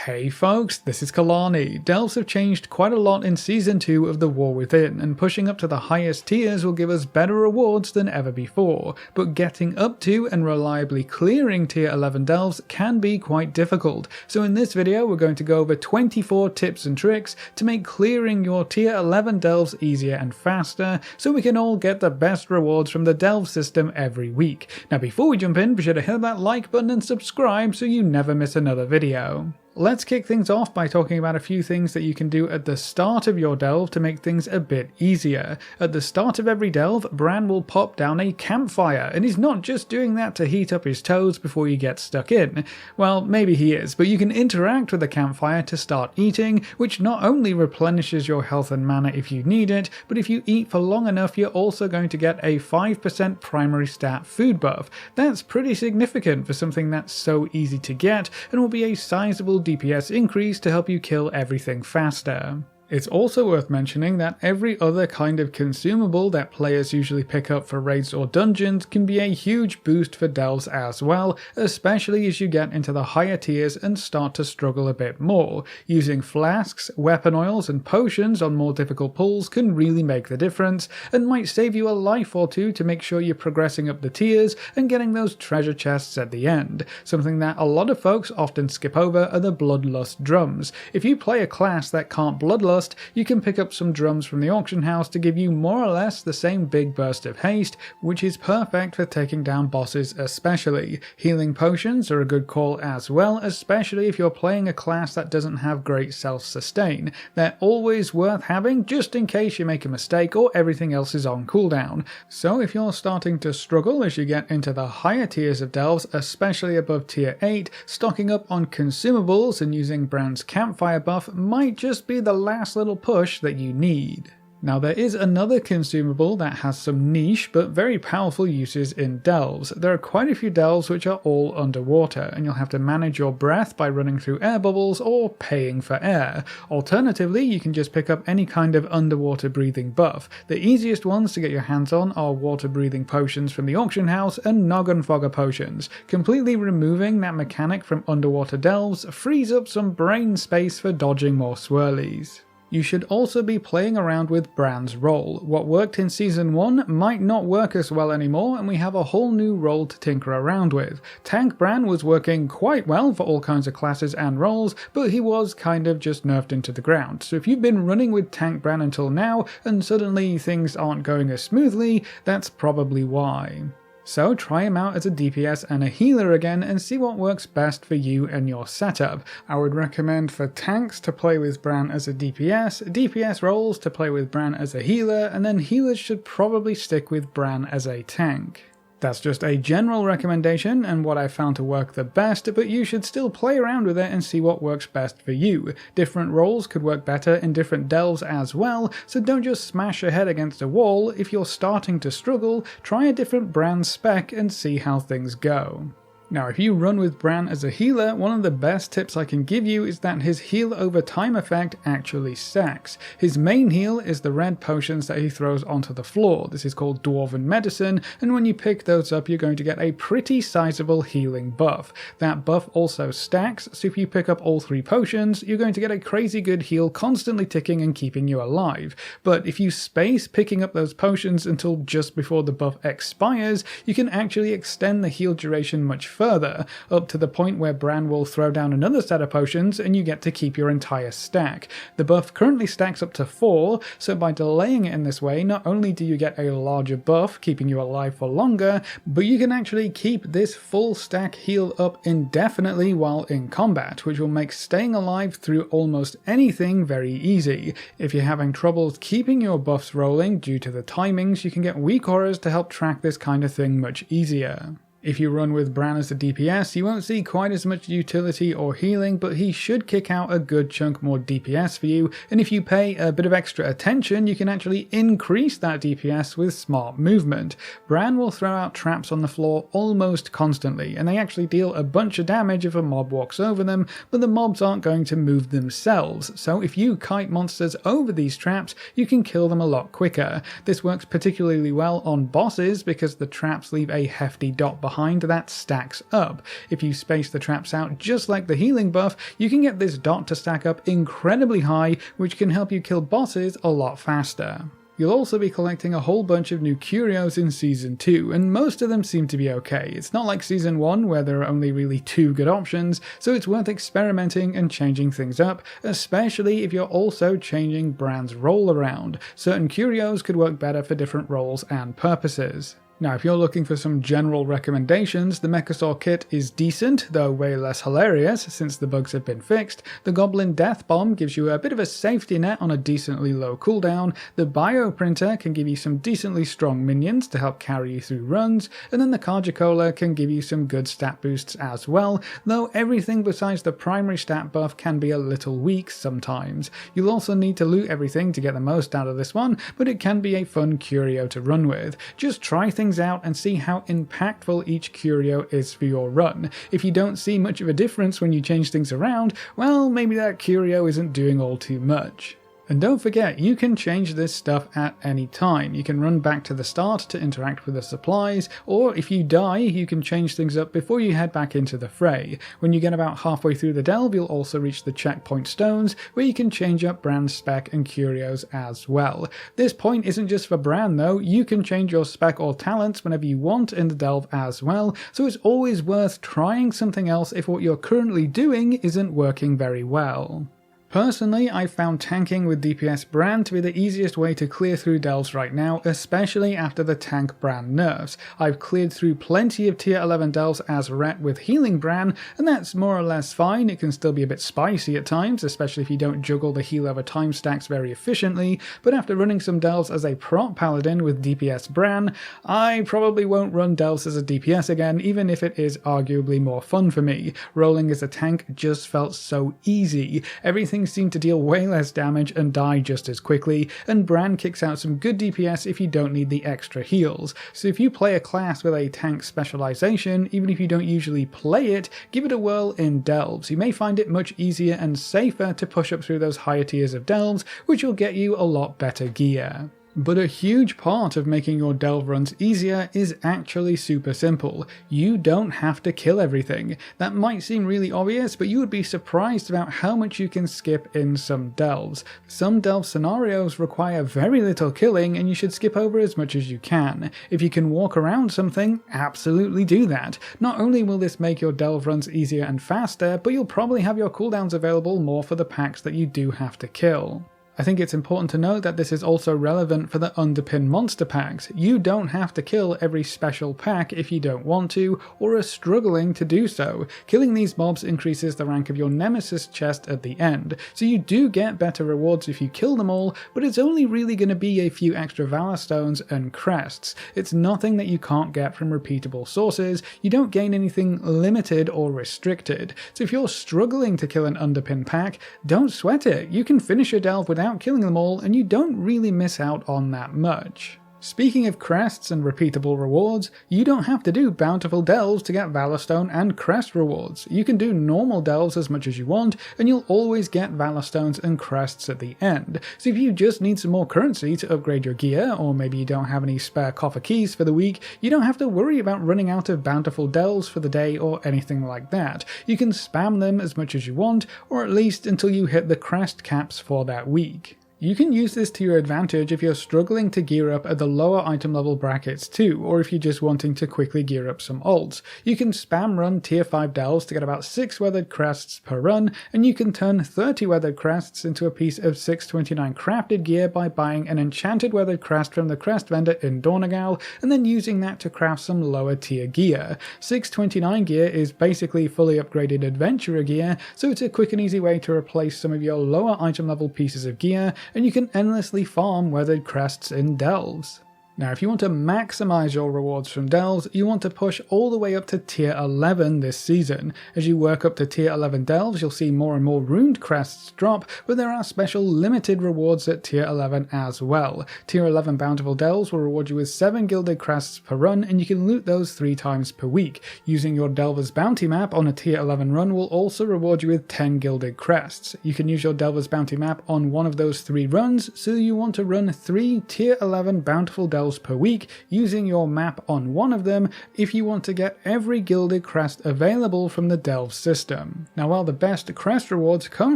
Hey folks, this is Kalani. Delves have changed quite a lot in Season 2 of The War Within, and pushing up to the highest tiers will give us better rewards than ever before, but getting up to and reliably clearing tier 11 delves can be quite difficult, so in this video we're going to go over 24 tips and tricks to make clearing your tier 11 delves easier and faster, so we can all get the best rewards from the delve system every week. Now before we jump in, be sure to hit that like button and subscribe so you never miss another video. Let's kick things off by talking about a few things that you can do at the start of your delve to make things a bit easier. At the start of every delve, Brann will pop down a campfire, and he's not just doing that to heat up his toes before you get stuck in. Well, maybe he is, but you can interact with the campfire to start eating, which not only replenishes your health and mana if you need it, but if you eat for long enough you're also going to get a 5% primary stat food buff. That's pretty significant for something that's so easy to get, and will be a sizable DPS increase to help you kill everything faster. It's also worth mentioning that every other kind of consumable that players usually pick up for raids or dungeons can be a huge boost for delves as well, especially as you get into the higher tiers and start to struggle a bit more. Using flasks, weapon oils and potions on more difficult pulls can really make the difference, and might save you a life or two to make sure you're progressing up the tiers and getting those treasure chests at the end. Something that a lot of folks often skip over are the bloodlust drums. If you play a class that can't bloodlust, you can pick up some drums from the auction house to give you more or less the same big burst of haste, which is perfect for taking down bosses especially. Healing potions are a good call as well, especially if you're playing a class that doesn't have great self-sustain. They're always worth having just in case you make a mistake or everything else is on cooldown. So if you're starting to struggle as you get into the higher tiers of delves, especially above tier 8, stocking up on consumables and using Brann's campfire buff might just be the last little push that you need. Now there is another consumable that has some niche but very powerful uses in delves. There are quite a few delves which are all underwater, and you'll have to manage your breath by running through air bubbles or paying for air. Alternatively, you can just pick up any kind of underwater breathing buff. The easiest ones to get your hands on are water breathing potions from the auction house and noggin fogger potions. Completely removing that mechanic from underwater delves frees up some brain space for dodging more swirlies. You should also be playing around with Brann's role. What worked in Season 1 might not work as well anymore, and we have a whole new role to tinker around with. Tank Brann was working quite well for all kinds of classes and roles, but he was kind of just nerfed into the ground. So if you've been running with Tank Brann until now, and suddenly things aren't going as smoothly, that's probably why. So try him out as a DPS and a healer again and see what works best for you and your setup. I would recommend for tanks to play with Brann as a DPS roles to play with Brann as a healer, and then healers should probably stick with Brann as a tank. That's just a general recommendation and what I found to work the best, but you should still play around with it and see what works best for you. Different roles could work better in different delves as well, so don't just smash your head against a wall. If you're starting to struggle, try a different Brann spec and see how things go. Now if you run with Brann as a healer, one of the best tips I can give you is that his heal over time effect actually stacks. His main heal is the red potions that he throws onto the floor. This is called Dwarven Medicine, and when you pick those up you're going to get a pretty sizable healing buff. That buff also stacks, so if you pick up all 3 potions, you're going to get a crazy good heal constantly ticking and keeping you alive. But if you space picking up those potions until just before the buff expires, you can actually extend the heal duration much further, up to the point where Brann will throw down another set of potions and you get to keep your entire stack. The buff currently stacks up to 4, so by delaying it in this way, not only do you get a larger buff, keeping you alive for longer, but you can actually keep this full stack heal up indefinitely while in combat, which will make staying alive through almost anything very easy. If you're having troubles keeping your buffs rolling due to the timings, you can get weak auras to help track this kind of thing much easier. If you run with Brann as a DPS, you won't see quite as much utility or healing, but he should kick out a good chunk more DPS for you, and if you pay a bit of extra attention, you can actually increase that DPS with smart movement. Brann will throw out traps on the floor almost constantly, and they actually deal a bunch of damage if a mob walks over them, but the mobs aren't going to move themselves, so if you kite monsters over these traps, you can kill them a lot quicker. This works particularly well on bosses because the traps leave a hefty dot behind behind that stacks up. If you space the traps out just like the healing buff, you can get this dot to stack up incredibly high, which can help you kill bosses a lot faster. You'll also be collecting a whole bunch of new Curios in Season 2, and most of them seem to be okay. It's not like Season 1 where there are only really 2 good options, so it's worth experimenting and changing things up, especially if you're also changing Brann's role around. Certain Curios could work better for different roles and purposes. Now, if you're looking for some general recommendations, the Mechasaur kit is decent, though way less hilarious since the bugs have been fixed. The Goblin Death Bomb gives you a bit of a safety net on a decently low cooldown. The Bioprinter can give you some decently strong minions to help carry you through runs, and then the Cargicola can give you some good stat boosts as well, though everything besides the primary stat buff can be a little weak sometimes. You'll also need to loot everything to get the most out of this one, but it can be a fun curio to run with. Just try things out and see how impactful each curio is for your run. If you don't see much of a difference when you change things around, well, maybe that curio isn't doing all too much. And don't forget, you can change this stuff at any time. You can run back to the start to interact with the supplies, or if you die, you can change things up before you head back into the fray. When you get about halfway through the delve, you'll also reach the checkpoint stones, where you can change up Brann's spec and curios as well. This point isn't just for Brann though, you can change your spec or talents whenever you want in the delve as well, so it's always worth trying something else if what you're currently doing isn't working very well. Personally, I've found tanking with DPS Brann to be the easiest way to clear through delves right now, especially after the tank Brann nerfs. I've cleared through plenty of tier 11 delves as Ret with healing Brann, and that's more or less fine. It can still be a bit spicy at times, especially if you don't juggle the heal over time stacks very efficiently, but after running some delves as a prop paladin with DPS Brann, I probably won't run delves as a DPS again, even if it is arguably more fun for me. Rolling as a tank just felt so easy. Everything seem to deal way less damage and die just as quickly, and Brann kicks out some good DPS if you don't need the extra heals. So if you play a class with a tank specialization, even if you don't usually play it, give it a whirl in delves. You may find it much easier and safer to push up through those higher tiers of delves, which will get you a lot better gear. But a huge part of making your delve runs easier is actually super simple. You don't have to kill everything. That might seem really obvious, but you would be surprised about how much you can skip in some delves. Some delve scenarios require very little killing, and you should skip over as much as you can. If you can walk around something, absolutely do that. Not only will this make your delve runs easier and faster, but you'll probably have your cooldowns available more for the packs that you do have to kill. I think it's important to note that this is also relevant for the underpin monster packs. You don't have to kill every special pack if you don't want to, or are struggling to do so. Killing these mobs increases the rank of your nemesis chest at the end, so you do get better rewards if you kill them all, but it's only really going to be a few extra Valor Stones and Crests. It's nothing that you can't get from repeatable sources. You don't gain anything limited or restricted. So if you're struggling to kill an underpin pack, don't sweat it. You can finish a delve without killing them all, and you don't really miss out on that much. Speaking of crests and repeatable rewards, you don't have to do bountiful delves to get Valor Stone and crest rewards. You can do normal delves as much as you want, and you'll always get Valor Stones and crests at the end. So if you just need some more currency to upgrade your gear, or maybe you don't have any spare coffer keys for the week, you don't have to worry about running out of bountiful delves for the day or anything like that. You can spam them as much as you want, or at least until you hit the crest caps for that week. You can use this to your advantage if you're struggling to gear up at the lower item level brackets too, or if you're just wanting to quickly gear up some alts. You can spam run tier 5 delves to get about 6 weathered crests per run, and you can turn 30 weathered crests into a piece of 629 crafted gear by buying an enchanted weathered crest from the crest vendor in Dornagal, and then using that to craft some lower tier gear. 629 gear is basically fully upgraded adventurer gear, so it's a quick and easy way to replace some of your lower item level pieces of gear, and you can endlessly farm weathered crests in delves. Now, if you want to maximize your rewards from delves, you want to push all the way up to tier 11 this season. As you work up to tier 11 delves, you'll see more and more ruined crests drop, but there are special limited rewards at tier 11 as well. Tier 11 bountiful delves will reward you with 7 gilded crests per run, and you can loot those 3 times per week. Using your Delver's Bounty map on a tier 11 run will also reward you with 10 gilded crests. You can use your Delver's Bounty map on one of those 3 runs, so you want to run 3 tier 11 bountiful delves delves per week using your map on one of them if you want to get every gilded crest available from the delve system. Now while the best crest rewards come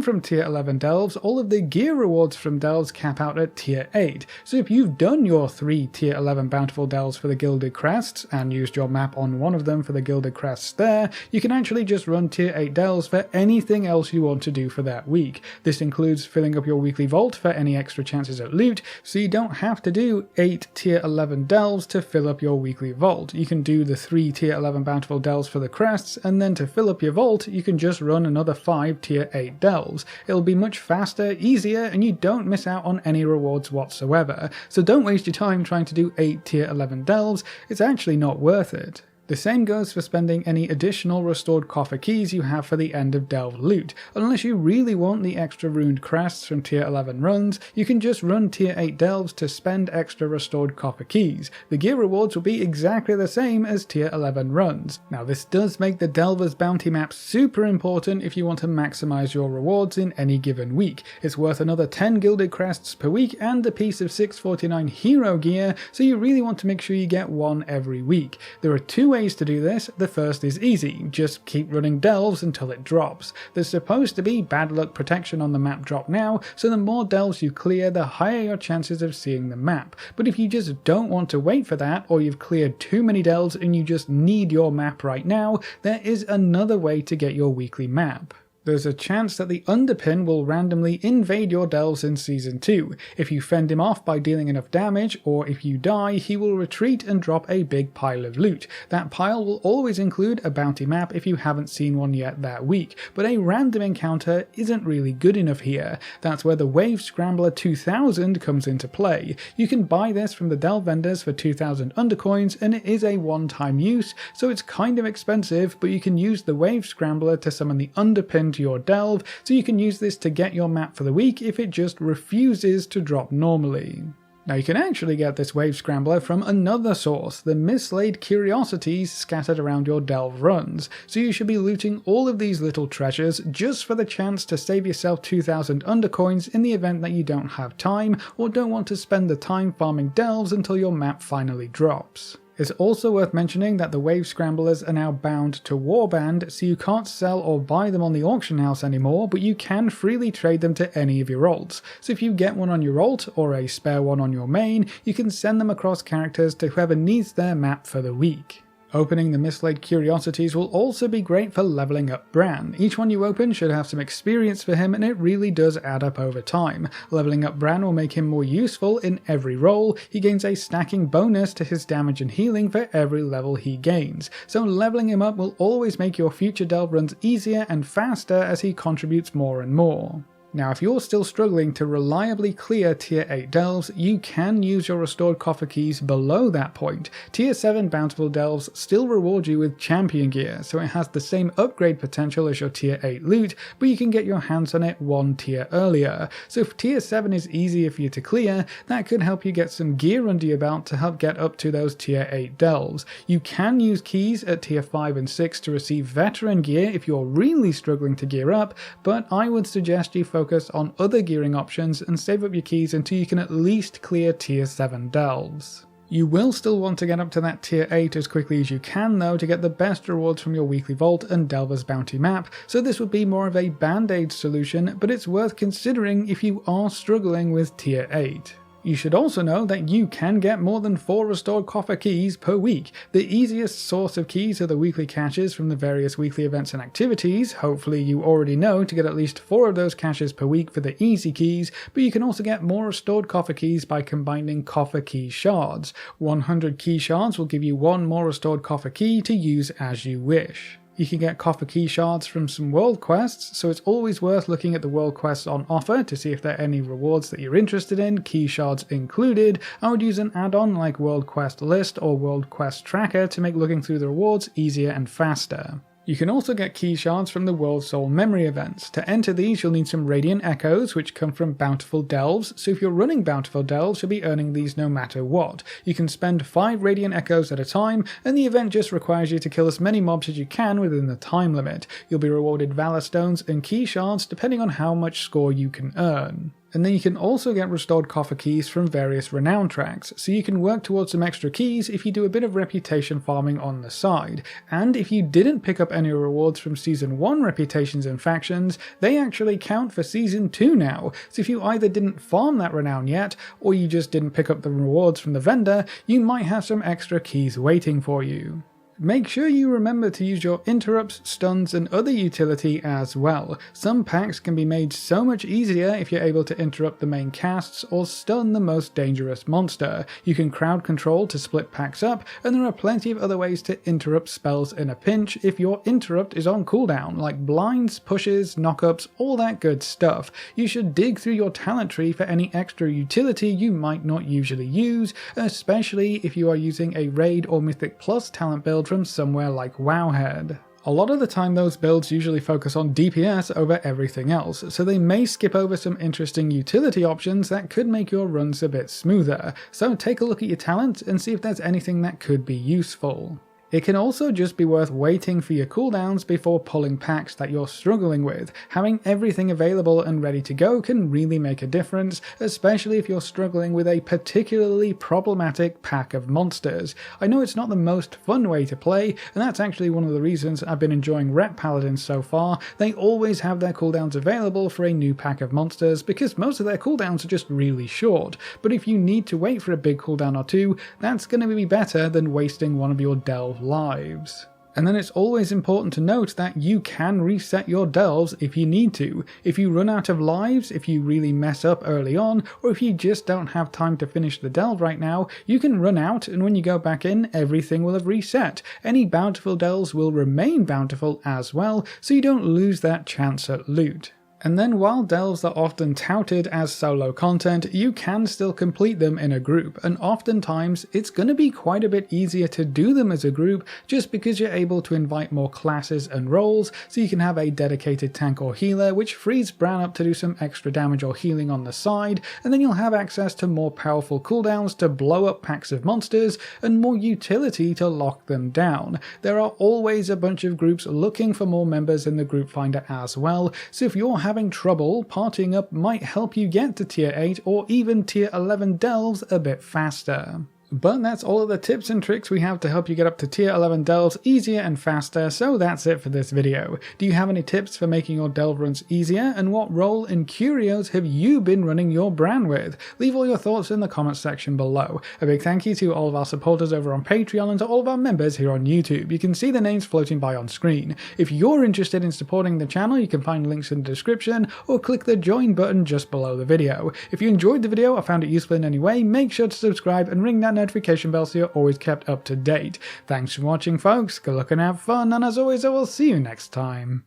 from tier 11 delves, all of the gear rewards from delves cap out at tier 8. So if you've done your 3 tier 11 bountiful delves for the gilded crests and used your map on one of them for the gilded crests there, you can actually just run tier 8 delves for anything else you want to do for that week. This includes filling up your weekly vault for any extra chances at loot, so you don't have to do 8 tier 11 delves to fill up your weekly vault. You can do the 3 tier 11 bountiful delves for the crests, and then to fill up your vault you can just run another 5 tier 8 delves. It'll be much faster, easier, and you don't miss out on any rewards whatsoever. So don't waste your time trying to do 8 tier 11 delves, it's actually not worth it. The same goes for spending any additional restored coffer keys you have for the end of delve loot. Unless you really want the extra ruined crests from tier 11 runs, you can just run tier 8 delves to spend extra restored coffer keys. The gear rewards will be exactly the same as tier 11 runs. Now this does make the Delver's bounty map super important if you want to maximize your rewards in any given week. It's worth another 10 gilded crests per week and a piece of 649 hero gear, so you really want to make sure you get one every week. There are two ways to do this. The first is easy, just keep running delves until it drops. There's supposed to be bad luck protection on the map drop now, so the more delves you clear, the higher your chances of seeing the map. But if you just don't want to wait for that, or you've cleared too many delves and you just need your map right now, there is another way to get your weekly map. There's a chance that the Underpin will randomly invade your delves in Season 2. If you fend him off by dealing enough damage, or if you die, he will retreat and drop a big pile of loot. That pile will always include a bounty map if you haven't seen one yet that week, but a random encounter isn't really good enough here. That's where the Wave Scrambler 2000 comes into play. You can buy this from the delve vendors for 2000 undercoins, and it is a one-time use, so it's kind of expensive, but you can use the Wave Scrambler to summon the Underpin to your delve, so you can use this to get your map for the week if it just refuses to drop normally. Now you can actually get this Wave Scrambler from another source, the mislaid curiosities scattered around your delve runs, so you should be looting all of these little treasures just for the chance to save yourself 2000 undercoins in the event that you don't have time or don't want to spend the time farming delves until your map finally drops. It's also worth mentioning that the Wave Scramblers are now bound to Warband, so you can't sell or buy them on the auction house anymore, but you can freely trade them to any of your alts. So if you get one on your alt, or a spare one on your main, you can send them across characters to whoever needs their map for the week. Opening the mislaid curiosities will also be great for leveling up Brann. Each one you open should have some experience for him, and it really does add up over time. Leveling up Brann will make him more useful in every role. He gains a stacking bonus to his damage and healing for every level he gains, so leveling him up will always make your future delve runs easier and faster as he contributes more and more. Now if you're still struggling to reliably clear tier 8 delves, you can use your restored coffer keys below that point. Tier 7 bountiful delves still reward you with champion gear, so it has the same upgrade potential as your tier 8 loot, but you can get your hands on it one tier earlier. So if tier 7 is easier for you to clear, that could help you get some gear under your belt to help get up to those tier 8 delves. You can use keys at tier 5 and 6 to receive veteran gear if you're really struggling to gear up, but I would suggest you focus on other gearing options and save up your keys until you can at least clear tier 7 delves. You will still want to get up to that tier 8 as quickly as you can though to get the best rewards from your weekly vault and Delver's bounty map, so this would be more of a band-aid solution, but it's worth considering if you are struggling with tier 8. You should also know that you can get more than 4 restored coffer keys per week. The easiest source of keys are the weekly caches from the various weekly events and activities. Hopefully you already know to get at least 4 of those caches per week for the easy keys, but you can also get more restored coffer keys by combining coffer key shards. 100 key shards will give you 1 more restored coffer key to use as you wish. You can get coffer key shards from some world quests, so it's always worth looking at the world quests on offer to see if there are any rewards that you're interested in, key shards included. I would use an add-on like World Quest List or World Quest Tracker to make looking through the rewards easier and faster. You can also get key shards from the World Soul Memory events. To enter these you'll need some Radiant Echoes, which come from Bountiful Delves, so if you're running Bountiful Delves you'll be earning these no matter what. You can spend 5 Radiant Echoes at a time, and the event just requires you to kill as many mobs as you can within the time limit. You'll be rewarded Valor Stones and key shards depending on how much score you can earn. And then you can also get Restored Coffer Keys from various renown tracks, so you can work towards some extra keys if you do a bit of reputation farming on the side. And if you didn't pick up any rewards from Season 1 reputations and factions, they actually count for Season 2 now. So if you either didn't farm that renown yet, or you just didn't pick up the rewards from the vendor, you might have some extra keys waiting for you. Make sure you remember to use your interrupts, stuns, and other utility as well. Some packs can be made so much easier if you're able to interrupt the main casts or stun the most dangerous monster. You can crowd control to split packs up, and there are plenty of other ways to interrupt spells in a pinch if your interrupt is on cooldown, like blinds, pushes, knockups, all that good stuff. You should dig through your talent tree for any extra utility you might not usually use, especially if you are using a raid or mythic plus talent build from somewhere like Wowhead. A lot of the time those builds usually focus on DPS over everything else, so they may skip over some interesting utility options that could make your runs a bit smoother, so take a look at your talent and see if there's anything that could be useful. It can also just be worth waiting for your cooldowns before pulling packs that you're struggling with. Having everything available and ready to go can really make a difference, especially if you're struggling with a particularly problematic pack of monsters. I know it's not the most fun way to play, and that's actually one of the reasons I've been enjoying Rep Paladins so far. They always have their cooldowns available for a new pack of monsters because most of their cooldowns are just really short, but if you need to wait for a big cooldown or two, that's going to be better than wasting one of your delve lives. And then it's always important to note that you can reset your delves if you need to. If you run out of lives, if you really mess up early on, or if you just don't have time to finish the delve right now, you can run out, and when you go back in, everything will have reset. Any bountiful delves will remain bountiful as well, so you don't lose that chance at loot. And then while delves are often touted as solo content, you can still complete them in a group, and oftentimes it's going to be quite a bit easier to do them as a group just because you're able to invite more classes and roles, so you can have a dedicated tank or healer which frees Brann up to do some extra damage or healing on the side, and then you'll have access to more powerful cooldowns to blow up packs of monsters and more utility to lock them down. There are always a bunch of groups looking for more members in the group finder as well, so if you're having trouble, partying up might help you get to tier 8 or even tier 11 delves a bit faster. But that's all of the tips and tricks we have to help you get up to tier 11 delves easier and faster, so that's it for this video. Do you have any tips for making your delve runs easier, and what role in Curios have you been running your Brann with? Leave all your thoughts in the comments section below. A big thank you to all of our supporters over on Patreon and to all of our members here on YouTube. You can see the names floating by on screen. If you're interested in supporting the channel, you can find links in the description or click the join button just below the video. If you enjoyed the video or found it useful in any way, make sure to subscribe and ring that notification bell so you're always kept up to date. Thanks for watching, folks. Good luck and have fun, and as always, I will see you next time.